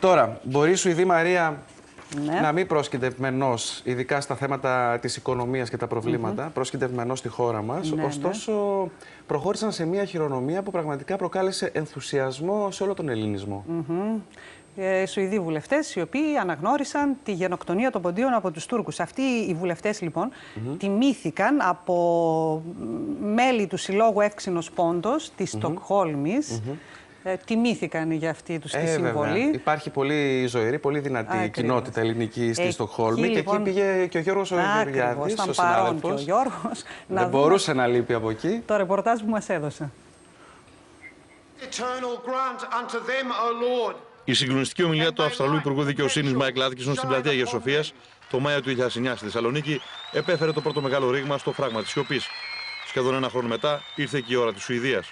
Τώρα, μπορεί η Σουηδή Μαρία να μην πρόσκειται ειδικά στα θέματα της οικονομίας και τα προβλήματα, πρόσκειται στη χώρα μας. Ωστόσο, προχώρησαν σε μια χειρονομία που πραγματικά προκάλεσε ενθουσιασμό σε όλο τον ελληνισμό. Σουηδοί βουλευτές, οι οποίοι αναγνώρισαν τη γενοκτονία των Ποντίων από τους Τούρκους. Αυτοί οι βουλευτές, λοιπόν, τιμήθηκαν από μέλη του Συλλόγου Εύξηνος Πόντος της Στοκχόλμης. Τιμήθηκαν για αυτή τους τη συμβολή. Υπάρχει πολύ ζωηρή, πολύ δυνατή κοινότητα ελληνική στη Στοκχόλμη και εκεί πήγε και ο Γιώργος ο Γεωργιάδης, ο συνάδελφος. Δεν μπορούσε να λείπει από εκεί. Το ρεπορτάζ που μας έδωσε. Η συγκλονιστική ομιλία του Αυστραλού Υπουργού Δικαιοσύνης Μάικλ Άτκινσον στην πλατεία Αγίας Σοφίας το Μάιο του 2009 στη Θεσσαλονίκη επέφερε το πρώτο μεγάλο ρήγμα στο φράγμα της σιωπής. Σχεδόν ένα χρόνο μετά ήρθε και η ώρα της Σουηδίας.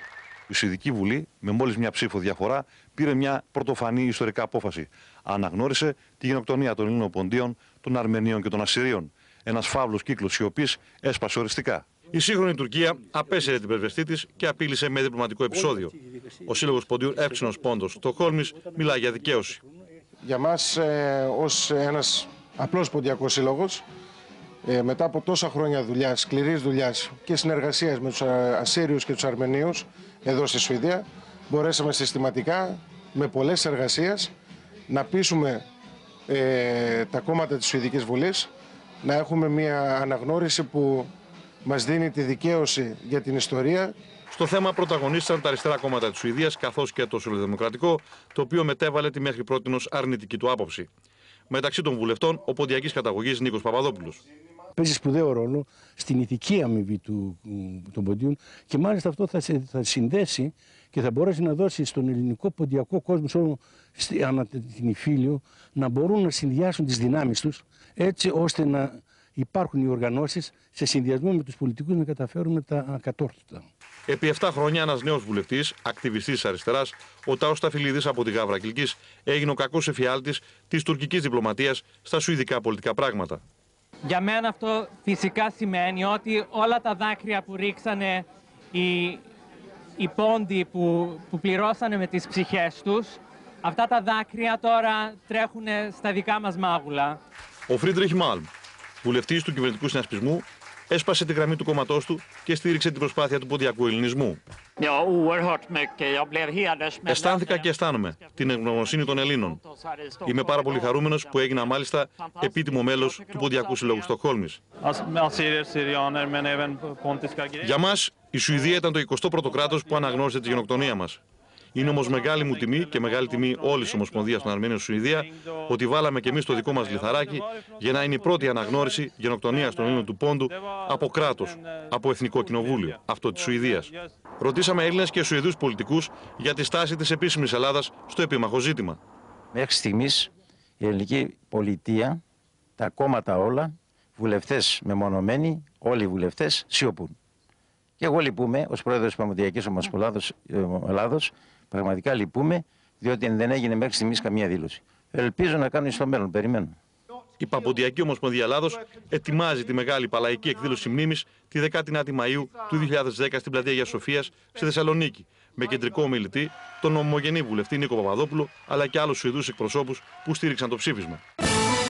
Η Σουηδική Βουλή, με μόλις μια ψήφο διαφορά, πήρε μια πρωτοφανή ιστορικά απόφαση. Αναγνώρισε τη γενοκτονία των Ελλήνων Ποντίων, των Αρμενίων και των Ασσυρίων. Ένας φαύλος κύκλος σιωπής έσπασε οριστικά. Η σύγχρονη Τουρκία απέσυρε την πρεσβευτή της και απείλησε με διπλωματικό επεισόδιο. Ο Σύλλογος Ποντίων Εύξηνος Πόντος Στοκχόλμης μιλάει για δικαίωση. Για μας, ως ένας απλός ποντιακός σύλλογος, μετά από τόσα χρόνια δουλειάς, σκληρής δουλειάς και συνεργασίας με τους Ασσύριους και τους Αρμενίους εδώ στη Σουηδία, μπορέσαμε συστηματικά με πολλές εργασίες να πείσουμε τα κόμματα της Σουηδικής Βουλής να έχουμε μια αναγνώριση που μας δίνει τη δικαίωση για την ιστορία. Στο θέμα πρωταγωνίστησαν τα αριστερά κόμματα της Σουηδίας καθώς και το Σοσιαλδημοκρατικό, το οποίο μετέβαλε τη μέχρι πρότινος αρνητική του άποψη. Μεταξύ των βουλευτών, ο ποντιακής καταγωγής Νίκος Παπαδόπουλος. Παίζει σπουδαίο ρόλο στην ηθική αμοιβή των ποντίων και μάλιστα αυτό θα συνδέσει και θα μπορέσει να δώσει στον ελληνικό ποντιακό κόσμο, ανά την Ιφίλιο, να μπορούν να συνδυάσουν τις δυνάμεις τους έτσι ώστε να υπάρχουν οι οργανώσεις σε συνδυασμό με τους πολιτικούς να καταφέρουν τα ακατόρθωτα. Επί 7 χρόνια ένας νέος βουλευτής, ακτιβιστής της αριστεράς, ο Τάος Σταφυλίδης από τη Γάβρα Κιλκής, έγινε ο κακός εφιάλτης της τουρκικής διπλωματίας στα σουηδικά πολιτικά πράγματα. Για μένα αυτό φυσικά σημαίνει ότι όλα τα δάκρυα που ρίξανε οι πόντοι που πληρώσανε με τις ψυχές τους, αυτά τα δάκρυα τώρα τρέχουν στα δικά μας μάγουλα. Ο Φρίντριχ Μάλμ, βουλευτής του κυβερνητικού συνασπισμού, έσπασε τη γραμμή του κόμματός του και στήριξε την προσπάθεια του ποντιακού ελληνισμού. Αισθάνθηκα και αισθάνομαι την ευγνωμοσύνη των Ελλήνων. Είμαι πάρα πολύ χαρούμενος που έγινα μάλιστα επίτιμο μέλος του Ποντιακού Συλλόγου Στοκχόλμης. Για μας, η Σουηδία ήταν το 21ο κράτος που αναγνώρισε τη γενοκτονία μας. Είναι όμως μεγάλη μου τιμή και μεγάλη τιμή όλης της Ομοσπονδίας των Αρμένιων στη Σουηδία ότι βάλαμε και εμείς το δικό μας λιθαράκι για να είναι η πρώτη αναγνώριση γενοκτονίας των Ελλήνων του Πόντου από κράτος, από Εθνικό Κοινοβούλιο, αυτό της Σουηδίας. Ρωτήσαμε Έλληνες και Σουηδούς πολιτικούς για τη στάση της επίσημης Ελλάδας στο επίμαχο ζήτημα. Μέχρι στιγμής η ελληνική πολιτεία, τα κόμματα όλα, βουλευτές μεμονωμένοι, όλοι οι βουλευτές σιωπούν. Και εγώ λυπούμαι ως πρόεδρος της Παμποντιακής Ελλάδος, πραγματικά λυπούμαι, διότι δεν έγινε μέχρι στιγμής καμία δήλωση. Ελπίζω να κάνουν στο μέλλον, περιμένω. Η Παμποντιακή Ομοσπονδία Ελλάδος ετοιμάζει τη μεγάλη παλαϊκή εκδήλωση μνήμης τη 19η Μαΐου του 2010 στην πλατεία Αγίας Σοφίας στη Θεσσαλονίκη, με κεντρικό ομιλητή τον ομογενή βουλευτή Νίκο Παπαδόπουλο, αλλά και άλλους Σουηδούς εκπροσώπους που στήριξαν το ψήφισμα.